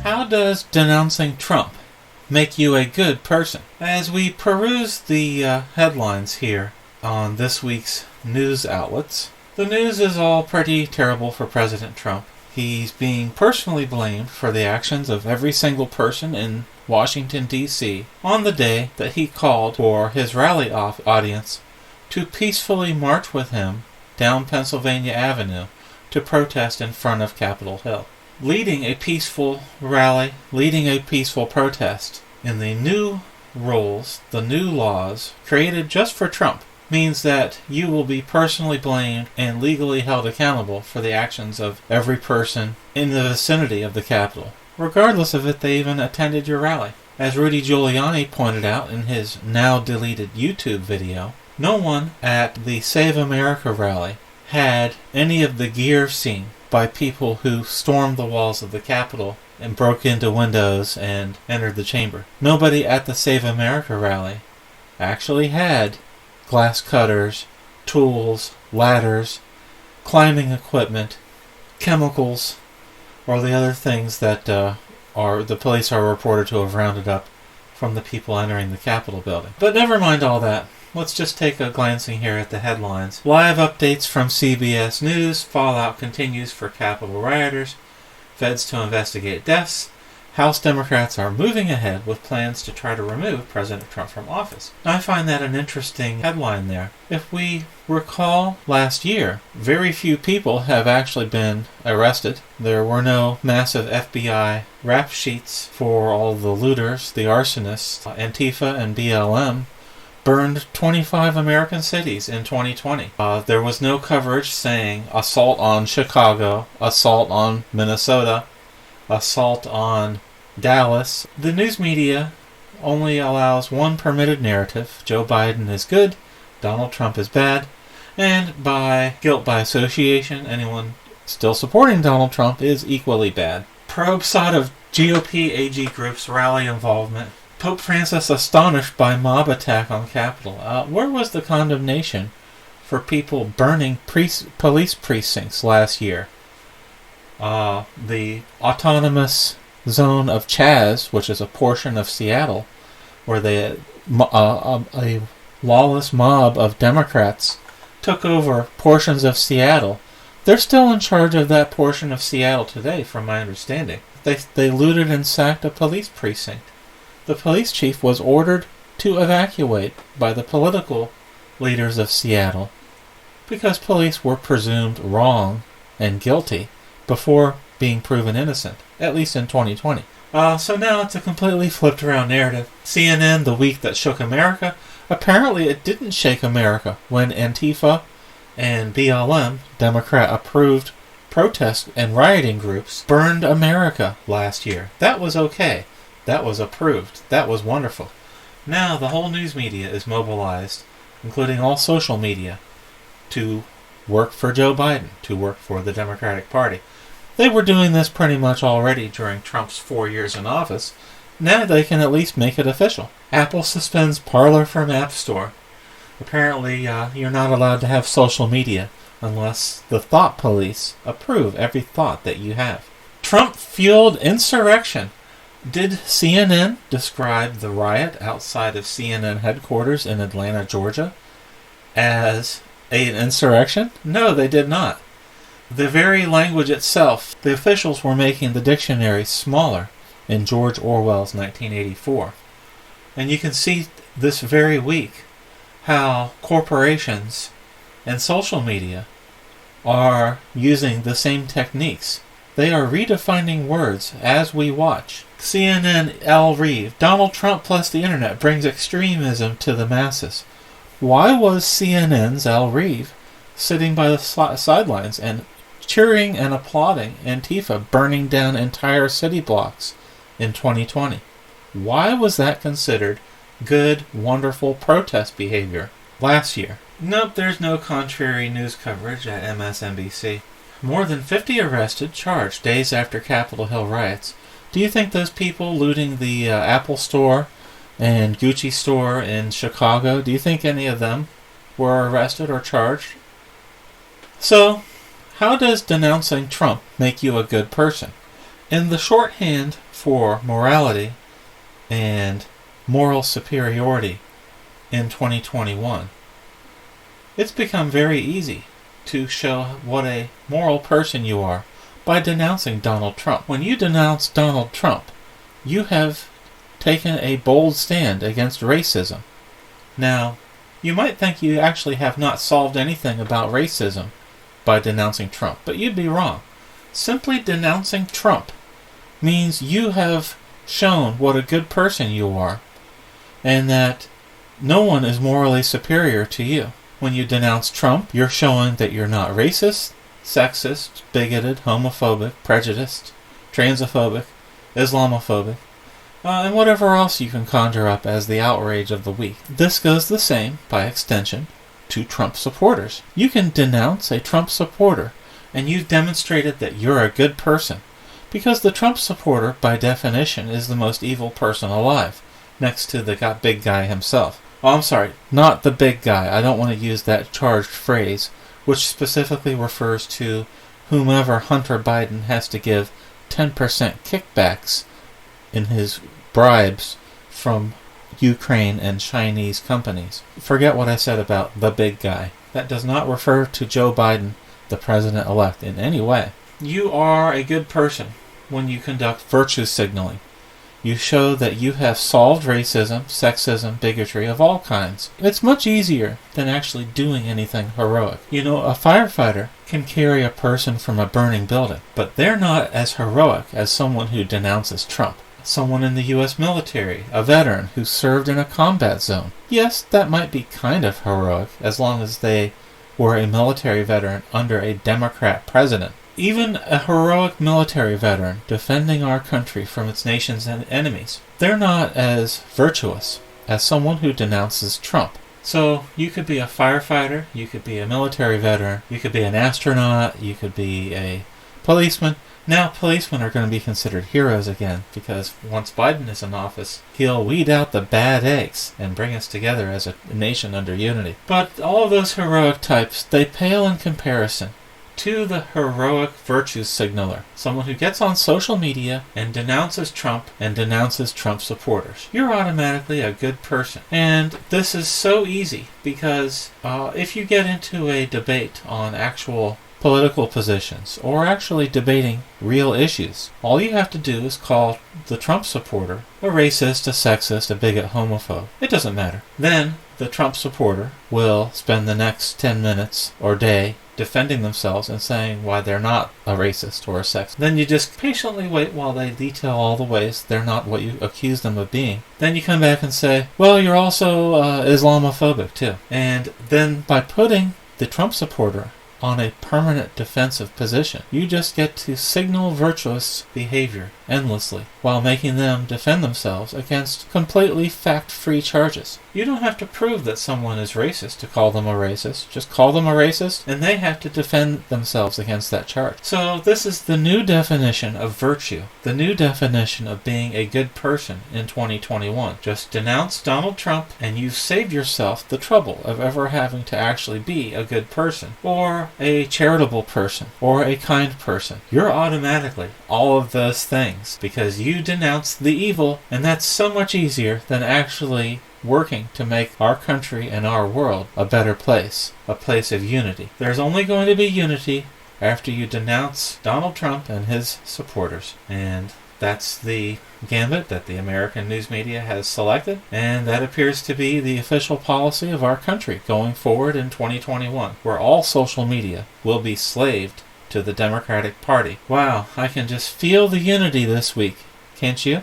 How does denouncing Trump make you a good person? As we peruse the headlines here on this week's news outlets, the news is all pretty terrible for President Trump. He's being personally blamed for the actions of every single person in Washington, D.C. on the day that he called for his rally audience to peacefully march with him down Pennsylvania Avenue to protest in front of Capitol Hill. Leading a peaceful rally, leading a peaceful protest in the new rules, the new laws created just for Trump, means that you will be personally blamed and legally held accountable for the actions of every person in the vicinity of the Capitol, regardless of if they even attended your rally. As Rudy Giuliani pointed out in his now-deleted YouTube video, no one at the Save America rally had any of the gear seen by people who stormed the walls of the Capitol and broke into windows and entered the chamber. Nobody at the Save America rally actually had glass cutters, tools, ladders, climbing equipment, chemicals, or the other things that the police are reported to have rounded up from the people entering the Capitol building. But never mind all that. Let's just take a glancing here at the headlines. Live updates from CBS News. Fallout continues for Capitol rioters. Feds to investigate deaths. House Democrats are moving ahead with plans to try to remove President Trump from office. I find that an interesting headline there. If we recall last year, very few people have actually been arrested. There were no massive FBI rap sheets for all the looters, the arsonists. Antifa and BLM burned 25 American cities in 2020. There was no coverage saying assault on Chicago, assault on Minnesota, assault on Dallas. The news media only allows one permitted narrative. Joe Biden is good, Donald Trump is bad, and by guilt by association, anyone still supporting Donald Trump is equally bad. Probe sought of GOP AG group's rally involvement. Pope Francis astonished by mob attack on Capitol. Where was the condemnation for people burning police precincts last year? The autonomous zone of Chaz, which is a portion of Seattle, where a lawless mob of Democrats took over portions of Seattle. They're still in charge of that portion of Seattle today, from my understanding. They looted and sacked a police precinct. The police chief was ordered to evacuate by the political leaders of Seattle because police were presumed wrong and guilty before being proven innocent, at least in 2020. So now it's a completely flipped around narrative. CNN, the week that shook America, apparently it didn't shake America when Antifa and BLM, Democrat-approved protest and rioting groups, burned America last year. That was okay. That was approved. That was wonderful. Now the whole news media is mobilized, including all social media, to work for Joe Biden, to work for the Democratic Party. They were doing this pretty much already during Trump's 4 years in office. Now they can at least make it official. Apple suspends Parler from App Store. Apparently, you're not allowed to have social media unless the thought police approve every thought that you have. Trump-fueled insurrection. Did CNN describe the riot outside of CNN headquarters in Atlanta, Georgia, as an insurrection? No, they did not. The very language itself, the officials were making the dictionary smaller in George Orwell's 1984. And you can see this very week how corporations and social media are using the same techniques. They are redefining words as we watch. CNN Al Reeve, Donald Trump plus the internet brings extremism to the masses. Why was CNN's Al Reeve sitting by the sidelines and cheering and applauding Antifa burning down entire city blocks in 2020? Why was that considered good, wonderful protest behavior last year? Nope, there's no contrary news coverage at MSNBC. More than 50 arrested, charged days after Capitol Hill riots. Do you think those people looting the Apple store and Gucci store in Chicago, do you think any of them were arrested or charged? So, how does denouncing Trump make you a good person? In the shorthand for morality and moral superiority in 2021, it's become very easy to show what a moral person you are by denouncing Donald Trump. When you denounce Donald Trump, you have taken a bold stand against racism. Now, you might think you actually have not solved anything about racism by denouncing Trump, but you'd be wrong. Simply denouncing Trump means you have shown what a good person you are, and that no one is morally superior to you. When you denounce Trump, you're showing that you're not racist, sexist, bigoted, homophobic, prejudiced, transphobic, Islamophobic, and whatever else you can conjure up as the outrage of the week. This goes the same, by extension, to Trump supporters. You can denounce a Trump supporter, and you've demonstrated that you're a good person, because the Trump supporter, by definition, is the most evil person alive, next to the big guy himself. Oh, I'm sorry, not the big guy. I don't want to use that charged phrase, which specifically refers to whomever Hunter Biden has to give 10% kickbacks in his bribes from Ukraine and Chinese companies. Forget what I said about the big guy. That does not refer to Joe Biden, the president-elect, in any way. You are a good person when you conduct virtue signaling. You show that you have solved racism, sexism, bigotry of all kinds. It's much easier than actually doing anything heroic. You know, a firefighter can carry a person from a burning building, but they're not as heroic as someone who denounces Trump. Someone in the U.S. military, a veteran who served in a combat zone. Yes, that might be kind of heroic, as long as they were a military veteran under a Democrat president. Even a heroic military veteran defending our country from its nation's enemies, they're not as virtuous as someone who denounces Trump. So you could be a firefighter, you could be a military veteran, you could be an astronaut, you could be a policeman. Now policemen are going to be considered heroes again, because once Biden is in office, he'll weed out the bad eggs and bring us together as a nation under unity. But all of those heroic types, they pale in comparison to the heroic virtue signaler, someone who gets on social media and denounces Trump and denounces Trump supporters. You're automatically a good person. And this is so easy because if you get into a debate on actual political positions or actually debating real issues, all you have to do is call the Trump supporter a racist, a sexist, a bigot, homophobe. It doesn't matter. Then the Trump supporter will spend the next 10 minutes or day defending themselves and saying why they're not a racist or a sexist. Then you just patiently wait while they detail all the ways they're not what you accuse them of being. Then you come back and say, well, you're also Islamophobic too. And then by putting the Trump supporter on a permanent defensive position, you just get to signal virtuous behavior endlessly while making them defend themselves against completely fact-free charges. You don't have to prove that someone is racist to call them a racist. Just call them a racist and they have to defend themselves against that charge. So this is the new definition of virtue, the new definition of being a good person in 2021. Just denounce Donald Trump and you've saved yourself the trouble of ever having to actually be a good person or a charitable person or a kind person. You're automatically all of those things because you denounce the evil, and that's so much easier than actually working to make our country and our world a better place, a place of unity. There's only going to be unity after you denounce Donald Trump and his supporters. And that's the gambit that the American news media has selected, and that appears to be the official policy of our country going forward in 2021, where all social media will be slaved to the Democratic Party. Wow, I can just feel the unity this week, can't you?